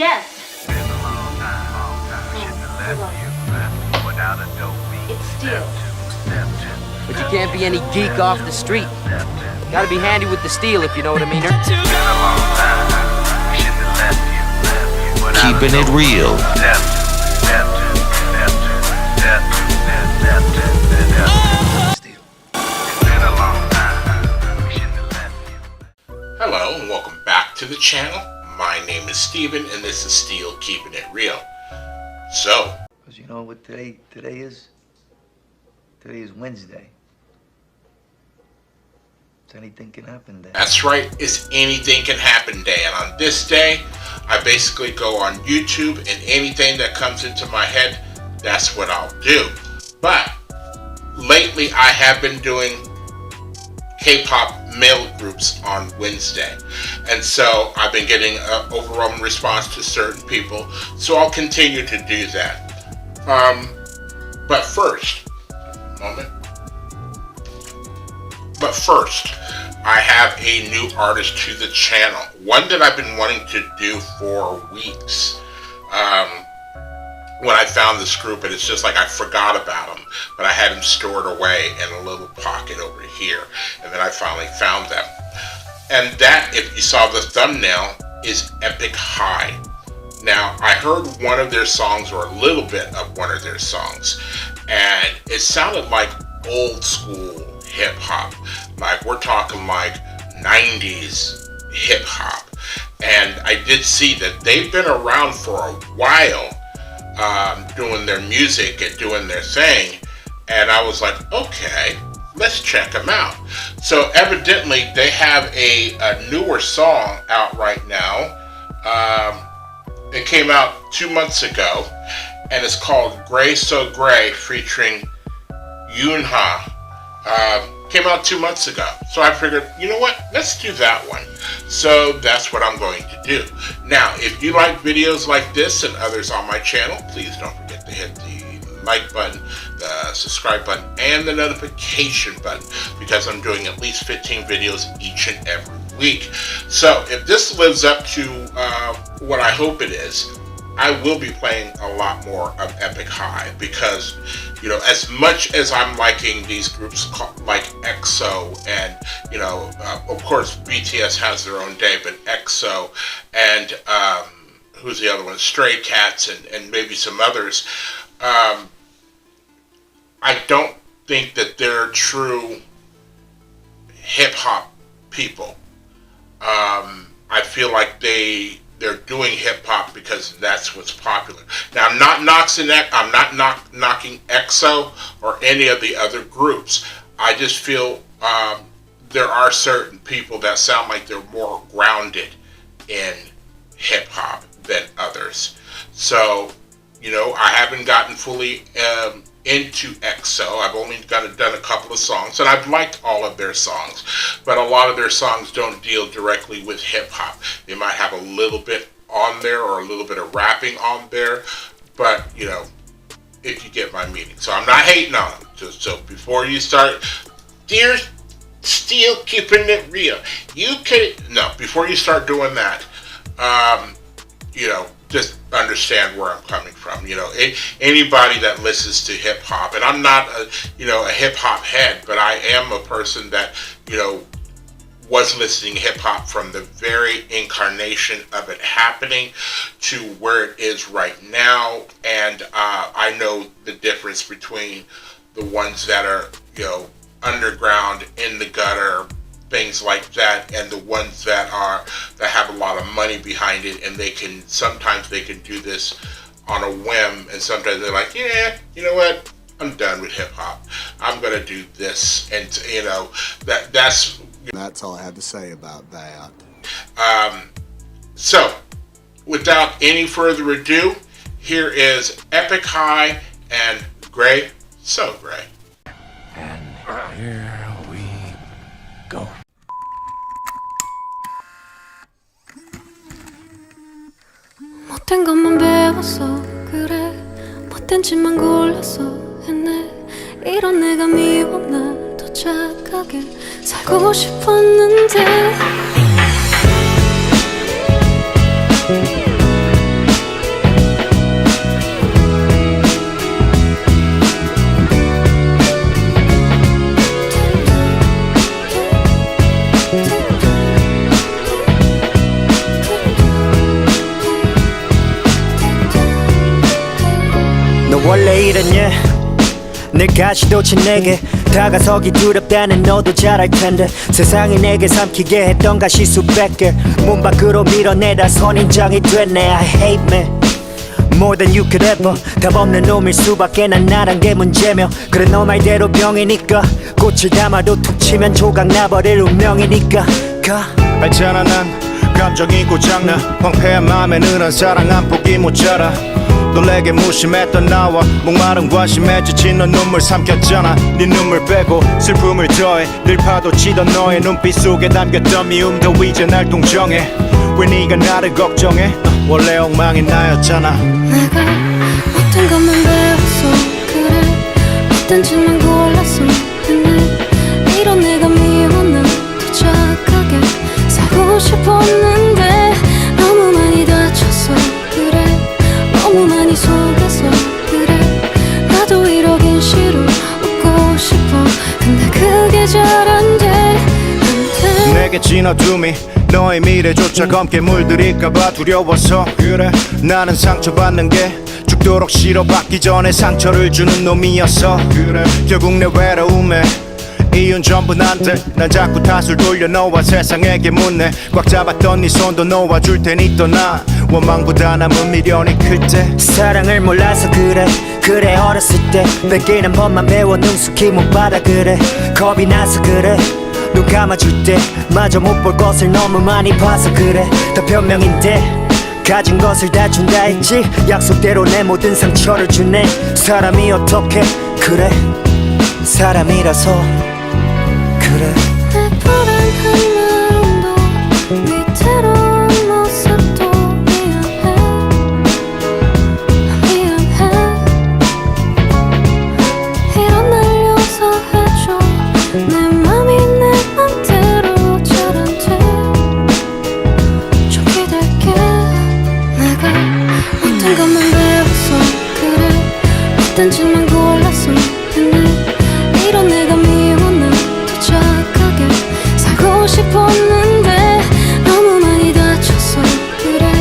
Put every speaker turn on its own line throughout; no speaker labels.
Yes. It's steel.
But you can't be any geek off the street. Gotta be handy with the steel, if you know what I mean.
Keeping it real.
Hello and welcome back to the channel. My name is Steven and this is Steel Keeping It Real. So,
because you know what today is? Today is Wednesday. So anything can happen there.
that's right, it's anything can happen day. And on this day, I basically go on YouTube and anything that comes into my head, that's what I'll do. But lately I have been doing K-pop male groups on Wednesday, and so I've been getting an overwhelming response to certain people, so I'll continue to do that. But first, I have a new artist to the channel, one that I've been wanting to do for weeks. When I found this group, and it's just like I forgot about them, but I had them stored away in a little pocket over here, and then I finally found them. And that, if you saw the thumbnail, is Epik High. Now, I heard one of their songs, or a little bit of one of their songs, and it sounded like old school hip hop. Like, we're talking like 90s hip hop. And I did see that they've been around for a while, doing their music and doing their thing, and I was like, okay, let's check them out. So evidently they have a newer song out right now. It came out 2 months ago, and it's called Gray So Gray, featuring Younha. Came out 2 months ago, so I figured, you know what, let's do that one. So that's what I'm going to do. Now, if you like videos like this and others on my channel, please don't forget to hit the like button, the subscribe button, and the notification button, because I'm doing at least 15 videos each and every week. So if this lives up to what I hope it is, I will be playing a lot more of Epik High, because, you know, as much as I'm liking these groups like EXO and, you know, of course BTS has their own day, but EXO and who's the other one? Stray Cats and maybe some others, I don't think that they're true hip hop people. I feel like they're doing hip hop because that's what's popular. Now, I'm not knocking EXO or any of the other groups. I just feel there are certain people that sound like they're more grounded in hip hop than others. So, you know, I haven't gotten fully into EXO. I've only done a couple of songs, and I've liked all of their songs, but a lot of their songs don't deal directly with hip hop. They might have a little bit on there or a little bit of rapping on there, but, you know, if you get my meaning. So I'm not hating on them. So before you start, dear Steel Keeping It Real, before you start doing that, you know, just understand where I'm coming from. You know, anybody that listens to hip hop, and I'm not a hip hop head, but I am a person that, you know, was listening to hip hop from the very incarnation of it happening to where it is right now, and I know the difference between the ones that are, you know, underground, in the gutter, things like that, and the ones that have a lot of money behind it, and sometimes they can do this on a whim, and sometimes they're like, yeah, you know what, I'm done with hip hop, I'm gonna do this, and you know, that's
all I have to say about that.
So without any further ado, here is Epik High and Gray So Gray.
And here we go.
못된 것만 배웠어 그래 못된 짓만 골라서 했네 이런 내가 미워 날 더 착하게 살고 싶었는데
원래 이랬냐 늘 가시도치 내게 다가서기 두렵다는 너도 잘 알텐데 세상이 내게 삼키게 했던 가시 수백 개 문 밖으로 밀어내다 선인장이 됐네 I hate me More than you could ever 답 없는 놈일 수밖에 난 나란 게 문제며 그래 너 말대로 병이니까 꽃을 담아도 툭 치면 조각 나버릴 운명이니까 가
알잖아 난 감정이 고장나 황폐한 마음에 느는 사랑 한 폭이 모자라 널 내게 무심했던 나와 목마른 관심에 지친 넌 눈물 삼켰잖아 네 눈물 빼고 슬픔을 더해 늘 파도치던 너의 눈빛 속에 담겼던 미움도 이제 날 동정해 왜 네가 나를 걱정해 원래 엉망인 나였잖아
내가 어떤 것만 배웠어 그래 어떤 짓만 골랐어 했네 이런 내가 미웠나 더 착하게 살고 싶었는데 너무 많이 다쳤어 그래 너무 많이 속았어 그래 나도 이러긴 싫어 웃고 싶어 근데 그게 잘 안 돼
내게 진어둠이 너의 미래조차 검게 물들일까봐 두려워서 그래 나는 상처받는 게 죽도록 싫어 받기 전에 상처를 주는 놈이었어 그래 결국 내 외로움에 이유는 전부 난데 난 자꾸 탓을 돌려 너와 세상에게 묻네 꽉 잡았던 네 손도 놓아줄 테니 떠나 원망보다 남은 미련이 클 때
사랑을 몰라서 그래 그래 어렸을 때 뺏기는 법만 배워 능숙히 못 받아 그래 겁이 나서 그래 눈 감아줄 때 마저 못 볼 것을 너무 많이 봐서 그래 다 변명인데 가진 것을 다 준다 했지 약속대로 내 모든 상처를 주네 사람이 어떻게 그래 사람이라서 그래
내 불안한 마음도 위태로운 모습도 미안해 이런 날 용서해줘 내 맘이 내 맘대로 잘 안 돼 좀 기댈게 내가 어떤 것만 배웠어 그래 어떤 짓만 골랐어 했네 이런 내가 미웠나 더 착하게 살고 싶었는데 너무 많이 다쳤어 그래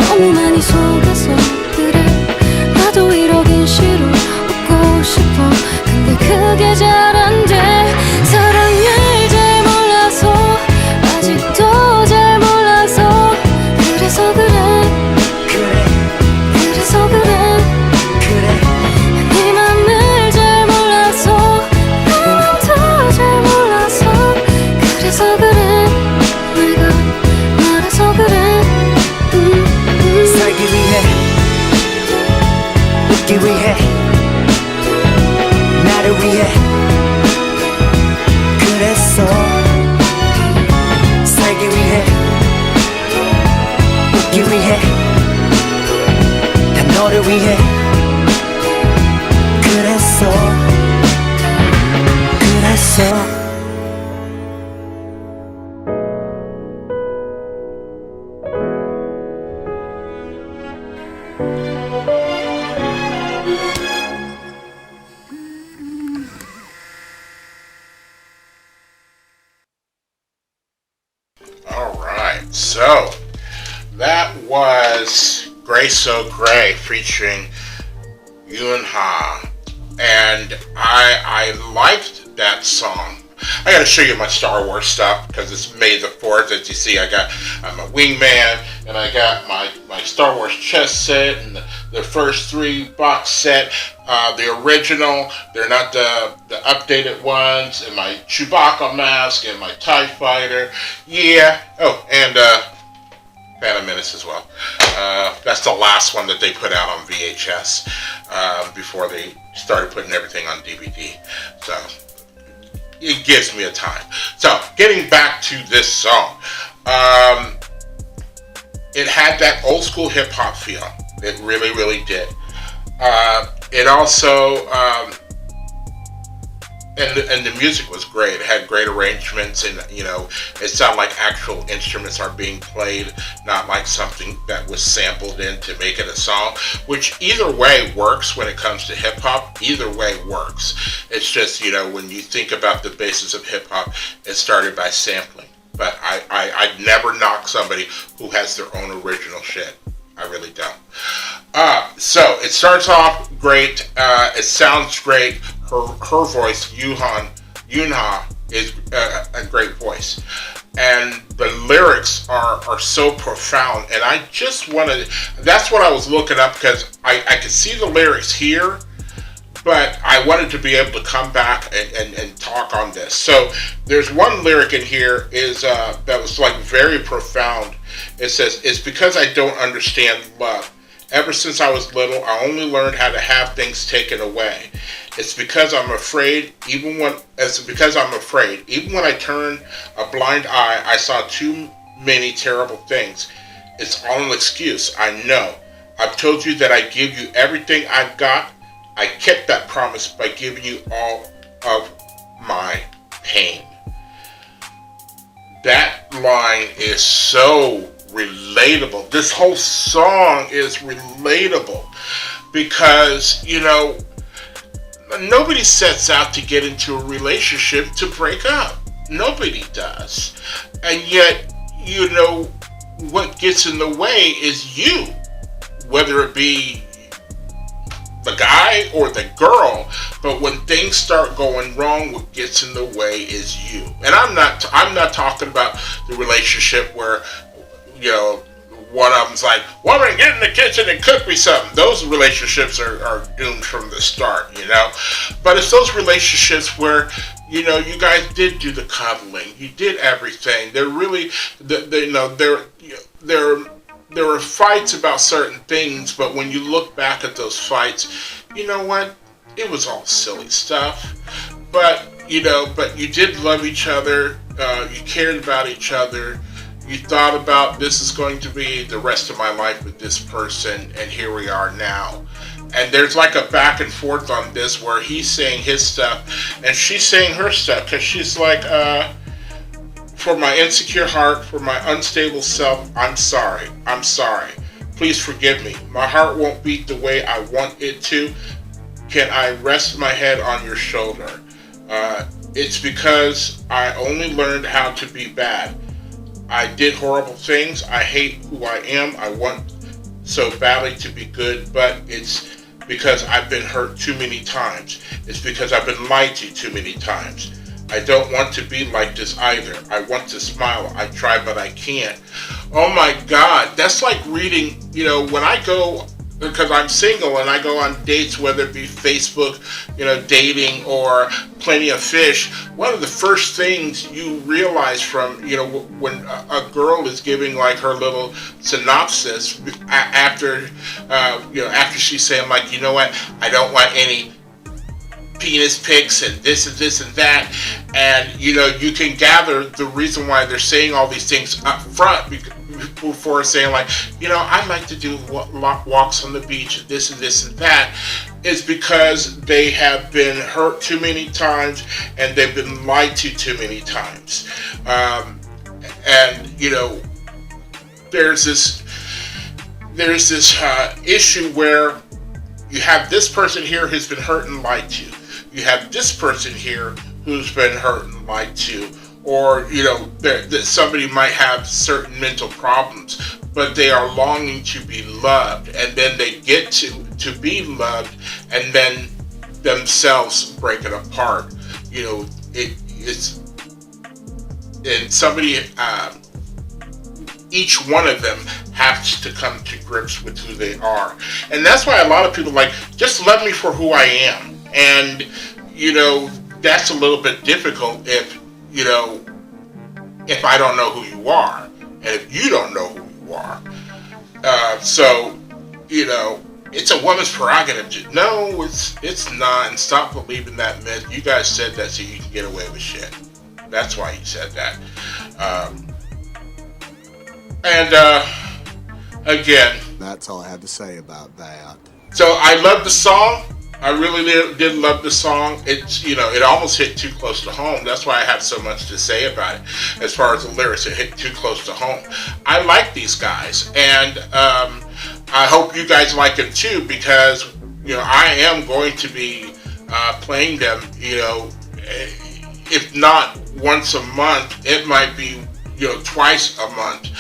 너무 많이 속았어 그래 나도 이러긴 싫어 웃고 싶어 근데 그게 잘 안 돼 사랑을 잘 몰라서 아직도 잘 몰라서 그래서 그래 그래서 그래 네 맘을 잘 몰라서 더 잘 몰라서 그래서 그래 내가 말해서 그래
살기 위해 웃기 위해 나를 위해 그랬어 살기 위해 웃기 위해 다 너를 위해 그랬어 그랬어
Alright, so that was Gray So Gray featuring Younha, and I liked that song. I gotta show you my Star Wars stuff because it's May the 4th. As you see, I'm a wingman, and I got my Star Wars chess set and the first 3 box set, the original. They're not the updated ones, and my Chewbacca mask and my TIE fighter. Yeah. Oh, and Phantom Menace as well. That's the last one that they put out on VHS before they started putting everything on DVD. So it gives me a time. So getting back to this song, it had that old school hip hop feel. It really, really did. It also and the music was great. It had great arrangements, and it sounded like actual instruments are being played, not like something that was sampled in to make it a song. Which either way works when it comes to hip hop. Either way works. It's just when you think about the basis of hip hop, it started by sampling. But I'd never knock somebody who has their own original shit. I really don't. So it starts off great. It sounds great. Her voice, Younha, is a great voice, and the lyrics are so profound. And I just wanted. That's what I was looking up because I could see the lyrics here, but I wanted to be able to come back and talk on this. So there's one lyric in here that was like very profound. It says, "It's because I don't understand love. Ever since I was little, I only learned how to have things taken away. It's because I'm afraid. Even when I turned a blind eye, I saw too many terrible things. It's all an excuse. I know. I've told you that I give you everything I've got. I kept that promise by giving you all of my pain." That line is so relatable. This whole song is relatable because, nobody sets out to get into a relationship to break up. Nobody does. And yet, what gets in the way is you, whether it be the guy or the girl. But when things start going wrong, what gets in the way is you. And I'm not talking about the relationship where one of them's like, "Woman, get in the kitchen and cook me something." Those relationships are doomed from the start, But it's those relationships where, you guys did do the cuddling, you did everything. They're really, there were fights about certain things, but when you look back at those fights, you know what? It was all silly stuff. But you did love each other. You cared about each other. You thought about, this is going to be the rest of my life with this person, and here we are now. And there's like a back and forth on this where he's saying his stuff and she's saying her stuff, because she's like, "For my insecure heart, for my unstable self, I'm sorry. I'm sorry. Please forgive me. My heart won't beat the way I want it to. Can I rest my head on your shoulder? It's because I only learned how to be bad. I did horrible things. I hate who I am. I want so badly to be good, but it's because I've been hurt too many times. It's because I've been lied to too many times. I don't want to be like this either. I want to smile. I try, but I can't." Oh my God. That's like reading, when I go, because I'm single and I go on dates, whether it be Facebook, dating, or Plenty of Fish, one of the first things you realize from, when a girl is giving like her little synopsis after she's saying like, "You know what, I don't want any penis pics and this and this and that," and you can gather the reason why they're saying all these things up front before saying like, "I'd like to do walks on the beach and this and that," is because they have been hurt too many times and they've been lied to too many times. And there's this issue where you have this person here who's been hurt and lied to. You have this person here who's been hurt and lied to, or that somebody might have certain mental problems, but they are longing to be loved, and then they get to be loved, and then themselves break it apart. It's and somebody, each one of them has to come to grips with who they are, and that's why a lot of people like, "Just love me for who I am," and that's a little bit difficult if I don't know who you are, and if you don't know who you are. It's a woman's prerogative. No, it's not, and stop believing that myth. You guys said that so you can get away with shit. That's why you said that. Again,
That's all I have to say about that.
so I love the song. I really did love the song. It's, it almost hit too close to home. That's why I have so much to say about it. As far as the lyrics, it hit too close to home. I like these guys, and I hope you guys like them too, because, I am going to be playing them, if not once a month, it might be, twice a month.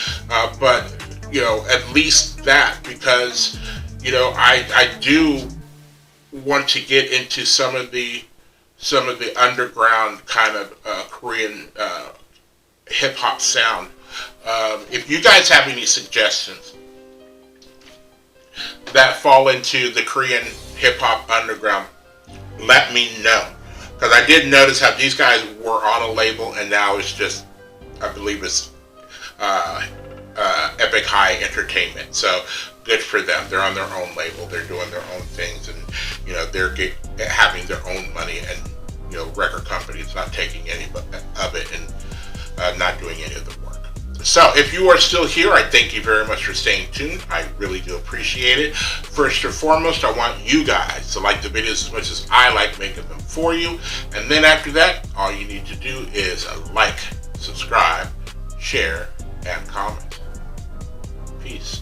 But you know, at least that, because, you know, I do want to get into some of the underground kind of Korean hip hop sound. If you guys have any suggestions that fall into the Korean hip hop underground, let me know. Because I did notice how these guys were on a label, and now it's just, I believe it's Epik High Entertainment. So good for them. They're on their own label. They're doing their own things, and you know, they're having their own money, and you know, record companies not taking any of it and not doing any of the work. So if you are still here, I thank you very much for staying tuned. I really do appreciate it. First and foremost, I want you guys to like the videos as much as I like making them for you. And then after that, all you need to do is like, subscribe, share, and comment. Peace.